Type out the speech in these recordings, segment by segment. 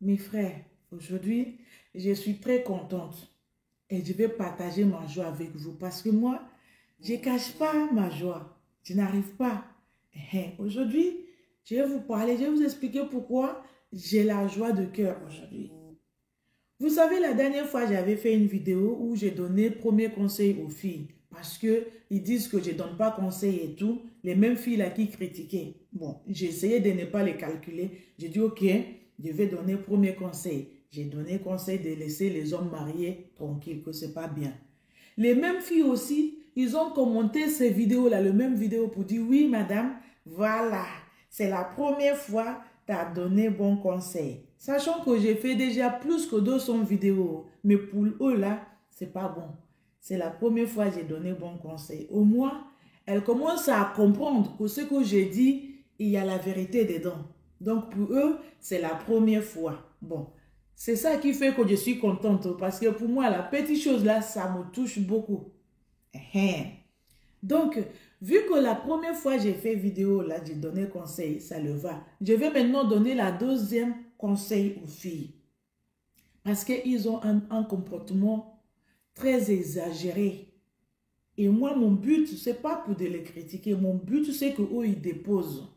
Mes frères, aujourd'hui, je suis très contente et je vais partager ma joie avec vous parce que moi, je ne cache pas ma joie. Je n'arrive pas. Aujourd'hui, je vais vous parler, je vais vous expliquer pourquoi j'ai la joie de cœur aujourd'hui. Vous savez, la dernière fois, j'avais fait une vidéo où j'ai donné premier conseil aux filles parce que ils disent que je ne donne pas conseil et tout. Les mêmes filles là qui critiquaient. Bon, j'ai essayé de ne pas les calculer. J'ai dit, ok, je vais donner premier conseil. J'ai donné conseil de laisser les hommes mariés tranquilles, que c'est pas bien. Les mêmes filles aussi, ils ont commenté ces vidéos-là, le même vidéo pour dire, oui, madame, voilà, c'est la première fois que tu as donné bon conseil. Sachant que j'ai fait déjà plus que 200 vidéos, mais pour eux, là, c'est pas bon. C'est la première fois que j'ai donné bon conseil. Au moins, elles commencent à comprendre que ce que j'ai dit, il y a la vérité dedans. Donc, pour eux, c'est la première fois. Bon, c'est ça qui fait que je suis contente parce que pour moi, la petite chose là, ça me touche beaucoup. Donc, vu que la première fois j'ai fait vidéo là, j'ai donné conseil, ça le va. Je vais maintenant donner la deuxième conseil aux filles. Parce qu'ils ont un comportement très exagéré. Et moi, mon but, ce n'est pas pour de les critiquer. Mon but, c'est qu'eux, ils déposent.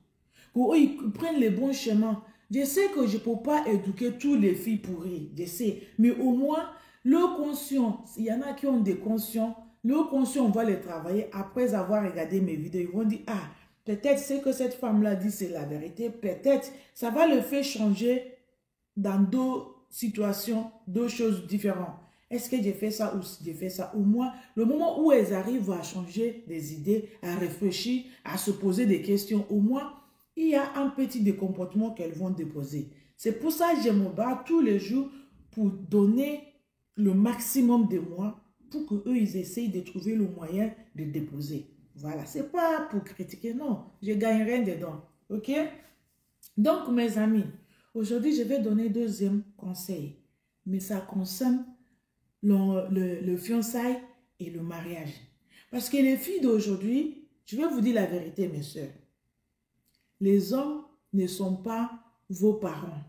Qu'eux, ils prennent les bons chemins. Je sais que je ne peux pas éduquer toutes les filles pourries. Je sais. Mais au moins, le conscient, il y en a qui ont des conscients. Le conscient, on va les travailler après avoir regardé mes vidéos. Ils vont dire, ah, peut-être ce que cette femme-là dit, c'est la vérité. Peut-être, ça va le faire changer dans deux situations, deux choses différentes. Est-ce que j'ai fait ça ou j'ai fait ça? Au moins, le moment où elles arrivent à changer des idées, à réfléchir, à se poser des questions, au moins, il y a un petit comportement qu'elles vont déposer. C'est pour ça que je me bats tous les jours pour donner le maximum de moi pour qu'eux, ils essayent de trouver le moyen de déposer. Voilà, c'est pas pour critiquer, non. Je gagne rien dedans, ok? Donc, mes amis, aujourd'hui, je vais donner deuxième conseil. Mais ça concerne le fiançailles et le mariage. Parce que les filles d'aujourd'hui, je vais vous dire la vérité, mes soeurs. Les hommes ne sont pas vos parents.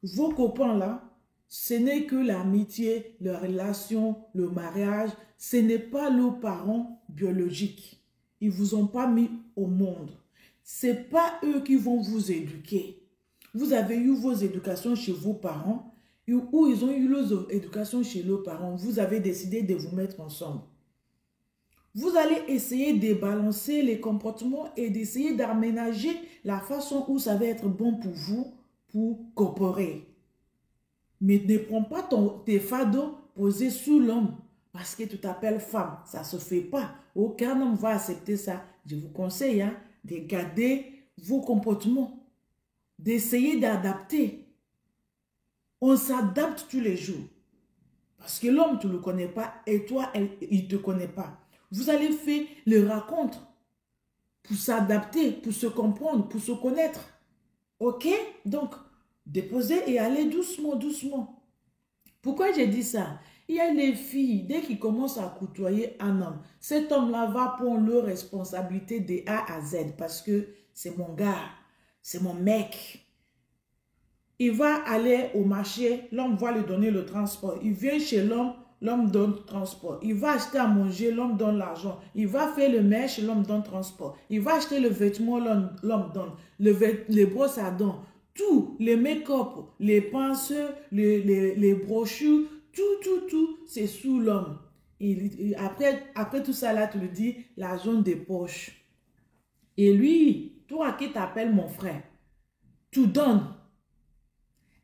Vos copains là, ce n'est que l'amitié, la relation, le mariage. Ce n'est pas leurs parents biologiques. Ils ne vous ont pas mis au monde. Ce n'est pas eux qui vont vous éduquer. Vous avez eu vos éducations chez vos parents ou ils ont eu leur éducation chez leurs parents. Vous avez décidé de vous mettre ensemble. Vous allez essayer de balancer les comportements et d'essayer d'aménager la façon où ça va être bon pour vous pour coopérer. Mais ne prends pas tes fardeaux posés sous l'homme parce que tu t'appelles femme. Ça ne se fait pas. Aucun homme va accepter ça. Je vous conseille de garder vos comportements, d'essayer d'adapter. On s'adapte tous les jours. Parce que l'homme, tu ne le connais pas et toi, il ne te connaît pas. Vous allez faire le rencontre pour s'adapter, pour se comprendre, pour se connaître. Ok? Donc, déposer et aller doucement, doucement. Pourquoi j'ai dit ça? Il y a les filles, dès qu'ils commencent à côtoyer un homme, cet homme-là va prendre leur responsabilité de A à Z parce que c'est mon gars, c'est mon mec. Il va aller au marché, l'homme va lui donner le transport. Il vient chez l'homme, l'homme donne le transport. Il va acheter à manger, l'homme donne l'argent. Il va faire le mèche, l'homme donne le transport. Il va acheter le vêtement, l'homme donne. Les brosses à dents, tout, les make-up, les pinceaux, les brochures, tout, c'est sous l'homme. Après tout ça, là, tu lui dis la zone des poches. Et lui, toi qui t'appelles mon frère, tu donnes.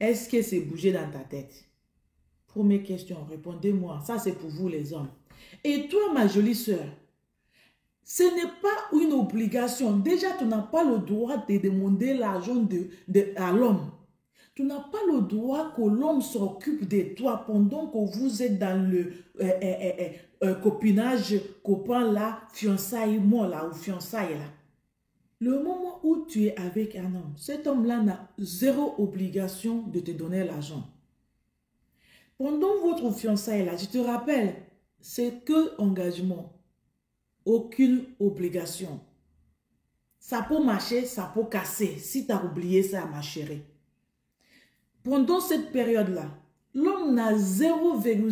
Est-ce que c'est bougé dans ta tête? Première question, répondez-moi. Ça, c'est pour vous les hommes. Et toi, ma jolie sœur, ce n'est pas une obligation. Déjà, tu n'as pas le droit de demander l'argent à l'homme. Tu n'as pas le droit que l'homme s'occupe de toi pendant que vous êtes dans le copinage, copain là, fiançailles, moi là, ou fiançailles là. Le moment où tu es avec un homme, cet homme-là n'a zéro obligation de te donner l'argent. Pendant votre fiançailles là, je te rappelle, c'est que engagement, aucune obligation. Ça peut marcher, ça peut casser, si tu as oublié ça, ma chérie. Pendant cette période-là, l'homme n'a 0,000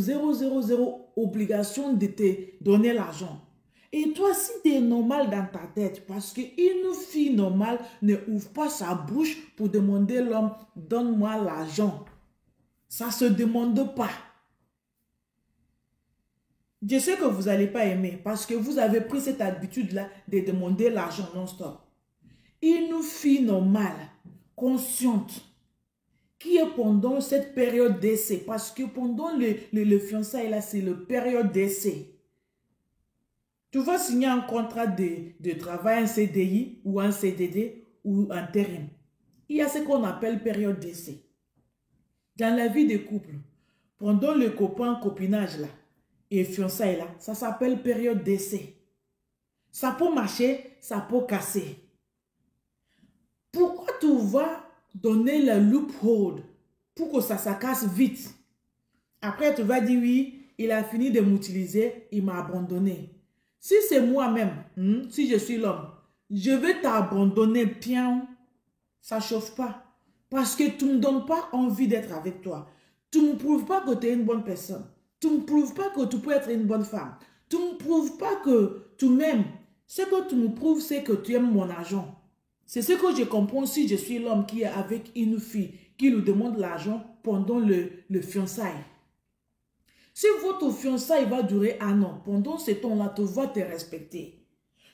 obligation de te donner l'argent. Et toi, si tu es normal dans ta tête, parce qu'une fille normale ne ouvre pas sa bouche pour demander l'homme, donne-moi l'argent. Ça ne se demande pas. Je sais que vous n'allez pas aimer parce que vous avez pris cette habitude-là de demander l'argent non-stop. Une fille normale, consciente, qui est pendant cette période d'essai, parce que pendant le fiançailles, là, c'est la période d'essai. Tu vas signer un contrat de travail, un CDI ou un CDD ou un intérim. Il y a ce qu'on appelle période d'essai. Dans la vie de couple, pendant le copinage là, et fiançailles là, ça s'appelle période d'essai. Ça peut marcher, ça peut casser. Pourquoi tu vas donner le loophole pour que ça casse vite? Après, tu vas dire oui, il a fini de m'utiliser, il m'a abandonné. Si c'est moi-même, si je suis l'homme, je vais t'abandonner, bien, ça ne chauffe pas. Parce que tu ne me donnes pas envie d'être avec toi. Tu ne me prouves pas que tu es une bonne personne. Tu ne me prouves pas que tu peux être une bonne femme. Tu ne me prouves pas que tu m'aimes. Ce que tu me prouves, c'est que tu aimes mon argent. C'est ce que je comprends si je suis l'homme qui est avec une fille, qui lui demande l'argent pendant le fiançailles. Si votre fiançailles va durer un an, pendant ce temps-là, tu vas te respecter.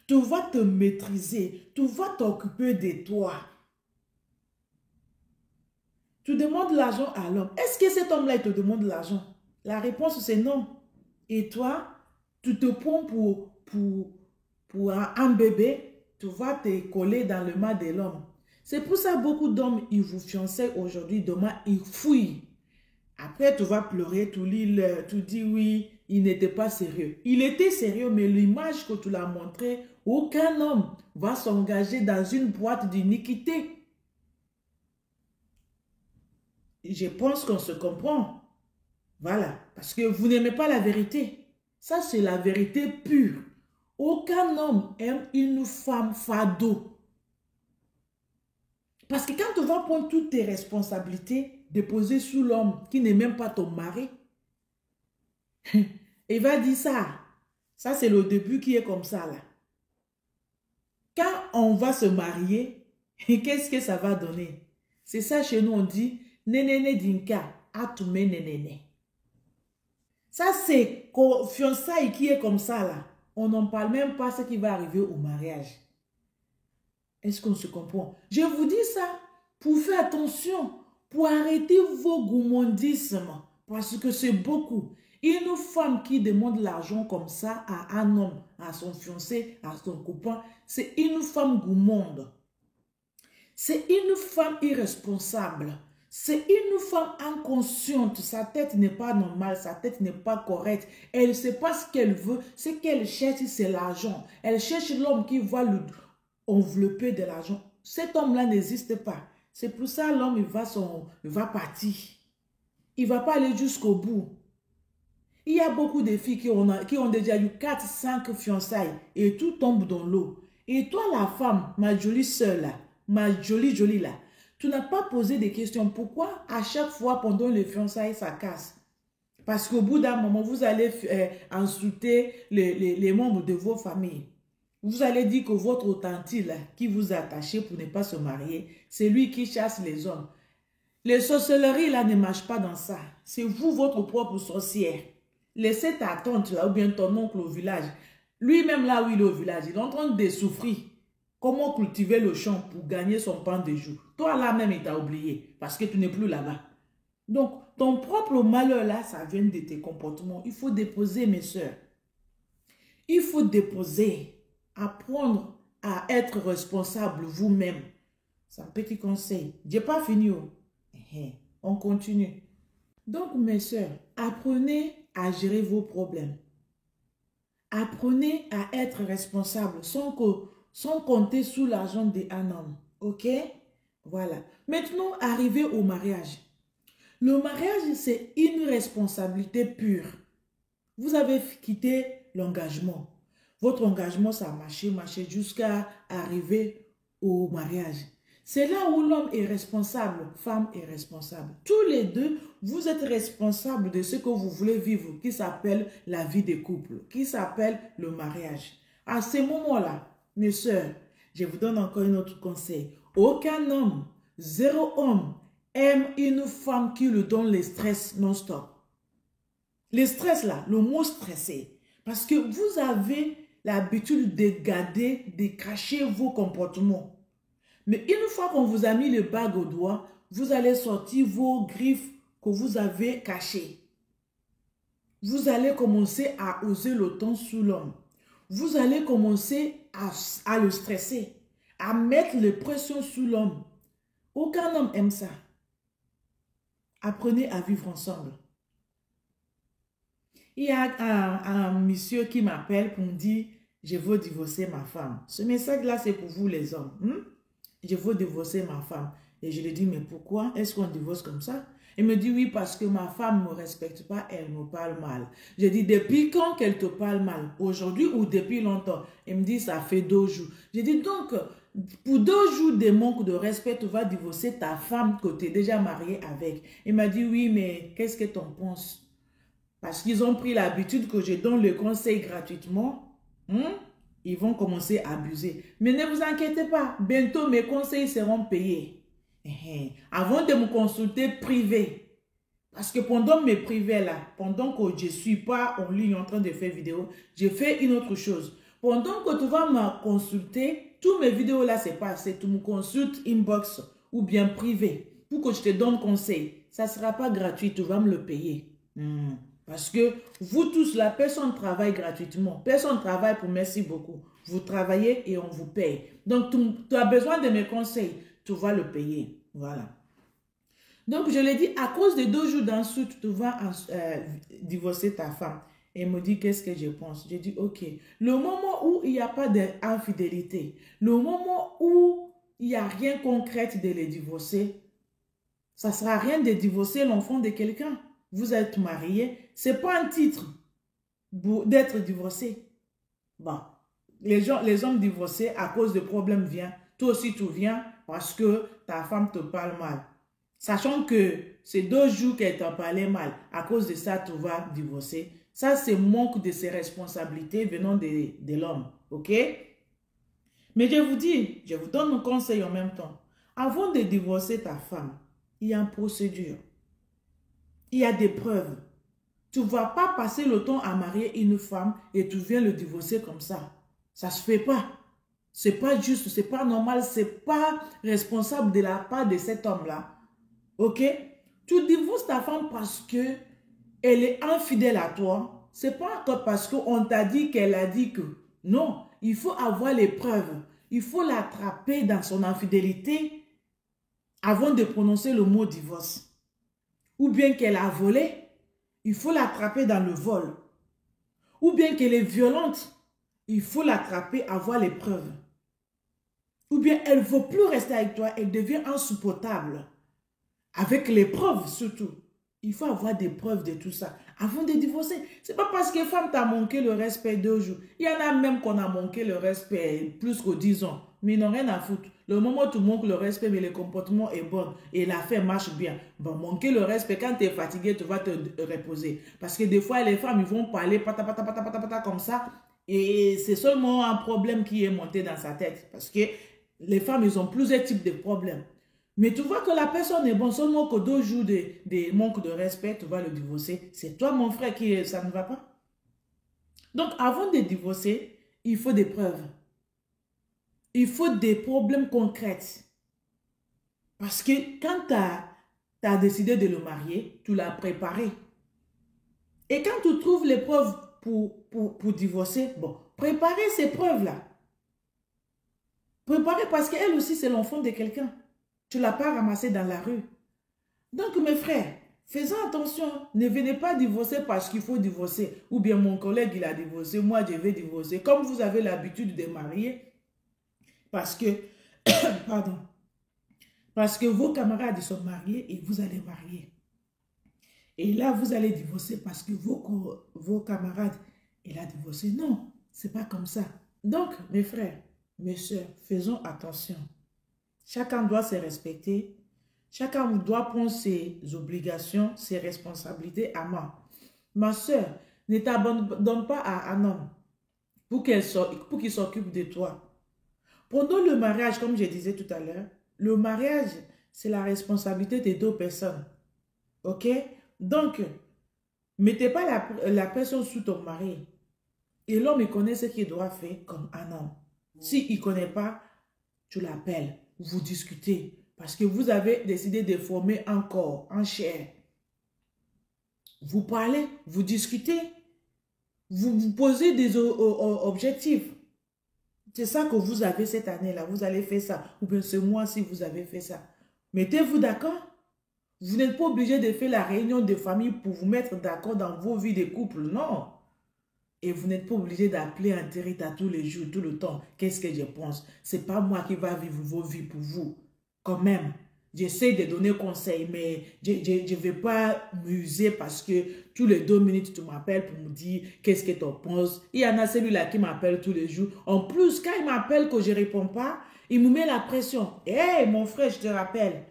Tu vas te maîtriser. Tu vas t'occuper de toi. Tu demandes l'argent à l'homme. Est-ce que cet homme-là, il te demande l'argent? La réponse, c'est non. Et toi, tu te prends pour un bébé, tu vas te coller dans le mal de l'homme. C'est pour ça que beaucoup d'hommes, ils vous fiancent aujourd'hui, demain, ils fouillent. Après, tu vas pleurer, tu dis oui, il n'était pas sérieux. Il était sérieux, mais l'image que tu l'as montrée, aucun homme va s'engager dans une boîte d'iniquité. Je pense qu'on se comprend. Voilà, parce que vous n'aimez pas la vérité. Ça, c'est la vérité pure. Aucun homme aime une femme fado. Parce que quand tu vas prendre toutes tes responsabilités, déposer sur l'homme qui n'est même pas ton mari, il va dire ça. Ça, c'est le début qui est comme ça, là. Quand on va se marier, qu'est-ce que ça va donner? C'est ça, chez nous, on dit, nénéné dinka, atume nénéné. Ça, c'est fiançailles qui est comme ça, là. On n'en parle même pas ce qui va arriver au mariage. Est-ce qu'on se comprend? Je vous dis ça pour faire attention, pour arrêter vos gourmandismes, parce que c'est beaucoup. Une femme qui demande l'argent comme ça à un homme, à son fiancé, à son copain, c'est une femme gourmande. C'est une femme irresponsable. C'est une femme inconsciente. Sa tête n'est pas normale, sa tête n'est pas correcte. Elle ne sait pas ce qu'elle veut. Ce qu'elle cherche, c'est l'argent. Elle cherche l'homme qui va lui envelopper de l'argent. Cet homme-là n'existe pas. C'est pour ça l'homme, il va partir. Il ne va pas aller jusqu'au bout. Il y a beaucoup de filles qui ont déjà eu 4, 5 fiançailles et tout tombe dans l'eau. Et toi, la femme, ma jolie soeur là, ma jolie là, tu n'as pas posé des questions. Pourquoi à chaque fois pendant les fiançailles, ça casse? Parce qu'au bout d'un moment, vous allez insulter les membres de vos familles. Vous allez dire que votre tante là, qui vous a attaché pour ne pas se marier, c'est lui qui chasse les hommes. Les sorcelleries là ne marchent pas dans ça. C'est vous, votre propre sorcière. Laissez ta tante là ou bien ton oncle au village. Lui-même là où il est au village, il est en train de souffrir. Comment cultiver le champ pour gagner son pain de jour? Toi là-même, il t'a oublié parce que tu n'es plus là-bas. Donc, ton propre malheur là, ça vient de tes comportements. Il faut déposer, mes soeurs. Il faut déposer. Apprendre à être responsable vous-même. C'est un petit conseil. Je n'ai pas fini. On continue. Donc, mes soeurs, apprenez à gérer vos problèmes. Apprenez à être responsable sans compter sous l'argent d'un homme. Ok? Voilà. Maintenant, arrivez au mariage. Le mariage, c'est une responsabilité pure. Vous avez quitté l'engagement. Votre engagement, ça a marché jusqu'à arriver au mariage. C'est là où l'homme est responsable, femme est responsable. Tous les deux, vous êtes responsables de ce que vous voulez vivre, qui s'appelle la vie de couple, qui s'appelle le mariage. À ce moment-là, mes sœurs, je vous donne encore un autre conseil. Aucun homme, zéro homme, aime une femme qui lui donne le stress non-stop. Le stress là, le mot stressé. Parce que vous avez l'habitude de garder, de cacher vos comportements. Mais une fois qu'on vous a mis le bague au doigt, vous allez sortir vos griffes que vous avez cachées. Vous allez commencer à oser le ton sous l'homme. Vous allez commencer à le stresser, à mettre la pression sous l'homme. Aucun homme aime ça. Apprenez à vivre ensemble. Il y a un monsieur qui m'appelle pour me dire, je veux divorcer ma femme. Ce message-là, c'est pour vous les hommes. Je veux divorcer ma femme. Et je lui dis, mais pourquoi est-ce qu'on divorce comme ça? Il me dit, oui, parce que ma femme ne me respecte pas, elle me parle mal. Je dis, depuis quand qu'elle te parle mal? Aujourd'hui ou depuis longtemps? Il me dit, ça fait 2 jours. Je dis, donc, pour 2 jours de manque de respect, tu vas divorcer ta femme que tu es déjà mariée avec. Il m'a dit, oui, mais qu'est-ce que tu en penses? Parce qu'ils ont pris l'habitude que je donne le conseil gratuitement. Ils vont commencer à abuser. Mais ne vous inquiétez pas, bientôt mes conseils seront payés. Avant de me consulter privé, parce que pendant mes privés là, pendant que je ne suis pas en ligne en train de faire vidéo, je fais une autre chose. Pendant que tu vas me consulter, tous mes vidéos là c'est pas assez, tu me consultes inbox ou bien privé pour que je te donne conseil. Ça ne sera pas gratuit, tu vas me le payer. Parce que vous tous, la personne travaille gratuitement. Personne travaille pour merci beaucoup. Vous travaillez et on vous paye. Donc, tu as besoin de mes conseils. Tu vas le payer. Voilà. Donc, je l'ai dit, à cause de 2 jours d'insulte, tu vas divorcer ta femme. Et elle me dit, qu'est-ce que je pense? Je dis, ok. Le moment où il n'y a pas d'infidélité, le moment où il n'y a rien concret de les divorcer, ça ne sert à rien de divorcer l'enfant de quelqu'un. Vous êtes marié, ce n'est pas un titre d'être divorcé. Bon, les hommes divorcés à cause de problèmes viennent. Toi aussi, tu viens parce que ta femme te parle mal. Sachant que c'est 2 jours qu'elle t'a parlé mal. À cause de ça, tu vas divorcer. Ça, c'est manque de ses responsabilités venant de l'homme. OK? Mais je vous dis, je vous donne un conseil en même temps. Avant de divorcer ta femme, il y a une procédure. Il y a des preuves. Tu ne vas pas passer le temps à marier une femme et tu viens le divorcer comme ça. Ça ne se fait pas. Ce n'est pas juste, ce n'est pas normal, ce n'est pas responsable de la part de cet homme-là. Ok? Tu divorces ta femme parce qu'elle est infidèle à toi. Ce n'est pas encore parce qu'on t'a dit qu'elle a dit que. Non, il faut avoir les preuves. Il faut l'attraper dans son infidélité avant de prononcer le mot divorce. Ou bien qu'elle a volé, il faut l'attraper dans le vol. Ou bien qu'elle est violente, il faut l'attraper, avoir les preuves. Ou bien elle ne veut plus rester avec toi, elle devient insupportable. Avec les preuves surtout. Il faut avoir des preuves de tout ça avant de divorcer. Ce n'est pas parce que femme t'a manqué le respect 2 jours. Il y en a même qu'on a manqué le respect plus que 10 ans. Mais ils n'ont rien à foutre. Le moment où tu manques le respect, mais le comportement est bon et l'affaire marche bien. Bon, manquer le respect, quand tu es fatigué, tu vas te reposer. Parce que des fois, les femmes, ils vont parler pata, pata, pata, pata, pata, comme ça. Et c'est seulement un problème qui est monté dans sa tête. Parce que les femmes, ils ont plusieurs types de problèmes. Mais tu vois que la personne est bonne, seulement que 2 jours de manque de respect, tu vas le divorcer. C'est toi, mon frère, qui ça ne va pas. Donc, avant de divorcer, il faut des preuves. Il faut des problèmes concrets. Parce que quand tu as décidé de le marier, tu l'as préparé. Et quand tu trouves les preuves pour divorcer, bon, préparez ces preuves-là. Préparez parce qu'elle aussi, c'est l'enfant de quelqu'un. Tu ne l'as pas ramassé dans la rue. Donc, mes frères, faisons attention. Ne venez pas divorcer parce qu'il faut divorcer. Ou bien mon collègue, il a divorcé, moi, je vais divorcer. Comme vous avez l'habitude de marier, parce que, pardon, parce que vos camarades sont mariés et vous allez marier. Et là, vous allez divorcer parce que vos camarades, il a divorcé. Non, ce n'est pas comme ça. Donc, mes frères, mes soeurs, faisons attention. Chacun doit se respecter. Chacun doit prendre ses obligations, ses responsabilités à moi. Ma soeur, ne t'abandonne pas à un homme pour qu'il s'occupe de toi. Pendant le mariage, comme je disais tout à l'heure, le mariage, c'est la responsabilité des deux personnes. Ok? Donc, mettez pas la personne sous ton mari. Et l'homme, il connaît ce qu'il doit faire comme un homme. S'il ne connaît pas, tu l'appelles, vous discutez. Parce que vous avez décidé de former un corps, en chair. Vous parlez, vous discutez. Vous vous posez des objectifs. C'est ça que vous avez cette année-là. Vous allez faire ça. Ou bien ce mois-ci, vous avez fait ça. Mettez-vous d'accord. Vous n'êtes pas obligé de faire la réunion de famille pour vous mettre d'accord dans vos vies de couple. Non. Et vous n'êtes pas obligé d'appeler en direct à tous les jours, tout le temps. Qu'est-ce que je pense? Ce n'est pas moi qui va vivre vos vies pour vous. Quand même, j'essaie de donner conseil, mais je ne vais pas m'user parce que tous les 2 minutes, tu m'appelles pour me dire qu'est-ce que tu en penses. Il y en a celui-là qui m'appelle tous les jours. En plus, quand il m'appelle que je ne réponds pas, il me met la pression. Hé, mon frère, je te rappelle,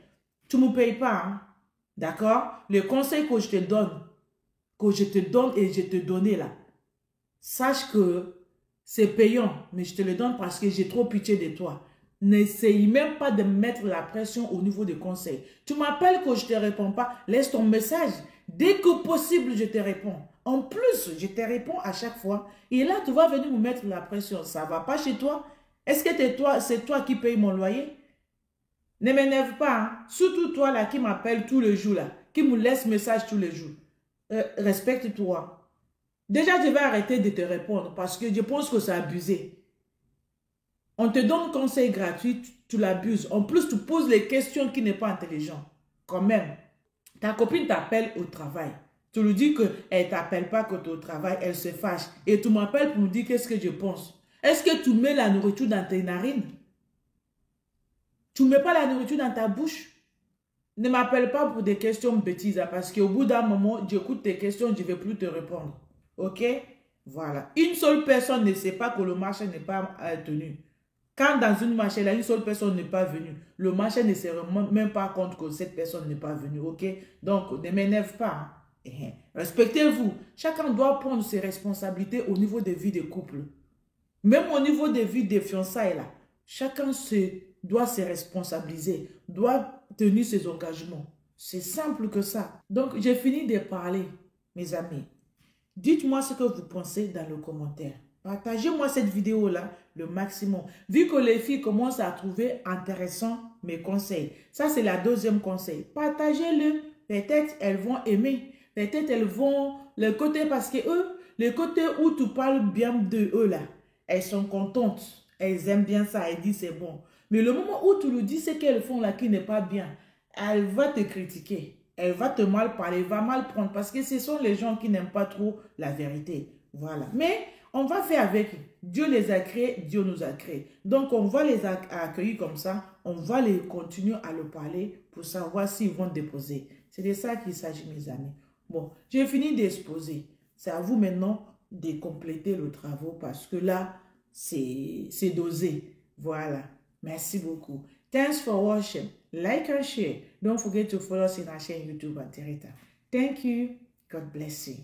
tu ne me payes pas. Hein? D'accord? Le conseil que je te donne et je te donne là, sache que c'est payant, mais je te le donne parce que j'ai trop pitié de toi. N'essaye même pas de mettre la pression au niveau des conseils. Tu m'appelles que je ne te réponds pas, laisse ton message. Dès que possible, je te réponds. En plus, je te réponds à chaque fois. Et là, tu vas venir me mettre la pression. Ça ne va pas chez toi? Est-ce que c'est toi qui payes mon loyer? Ne m'énerve pas. Hein? Surtout toi là qui m'appelle tous les jours, là, qui me laisse message tous les jours. Respecte-toi. Déjà, je vais arrêter de te répondre parce que je pense que c'est abusé. On te donne conseil gratuit, tu l'abuses. En plus, tu poses les questions qui n'est pas intelligent. Quand même, ta copine t'appelle au travail. Tu lui dis qu'elle ne t'appelle pas quand tu es au travail, elle se fâche. Et tu m'appelles pour me dire qu'est-ce que je pense. Est-ce que tu mets la nourriture dans tes narines? Tu ne mets pas la nourriture dans ta bouche? Ne m'appelle pas pour des questions bêtises parce qu'au bout d'un moment, j'écoute tes questions, je ne vais plus te répondre. Ok? Voilà. Une seule personne ne sait pas que le marché n'est pas tenu. Quand dans une marché, là, une seule personne n'est pas venue, le marché ne se rend même pas compte que cette personne n'est pas venue, ok? Donc, ne m'énerve pas. Hein? Respectez-vous. Chacun doit prendre ses responsabilités au niveau des vies de couple. Même au niveau des vies de fiançailles, là, chacun doit se responsabiliser, doit tenir ses engagements. C'est simple que ça. Donc, j'ai fini de parler, mes amis. Dites-moi ce que vous pensez dans le commentaire. Partagez-moi cette vidéo-là le maximum. Vu que les filles commencent à trouver intéressant mes conseils. Ça, c'est la deuxième conseil. Partagez-le. Peut-être elles vont aimer. Peut-être elles vont le côté parce que eux, le côté où tu parles bien de eux là, elles sont contentes. Elles aiment bien ça. Elles disent c'est bon. Mais le moment où tu lui dis ce qu'elles font là qui n'est pas bien, elle va te critiquer. Elle va te mal parler, elle va mal prendre parce que ce sont les gens qui n'aiment pas trop la vérité. Voilà. Mais on va faire avec. Dieu les a créés, Dieu nous a créés. Donc on va les accueillir comme ça. On va les continuer à le parler pour savoir s'ils vont déposer. C'est de ça qu'il s'agit, mes amis. Bon, j'ai fini d'exposer. C'est à vous maintenant de compléter le travail parce que là, c'est dosé. Voilà. Merci beaucoup. Thanks for watching. Like and share. Don't forget to follow us in our channel YouTube, Anterita. Thank you. God bless you.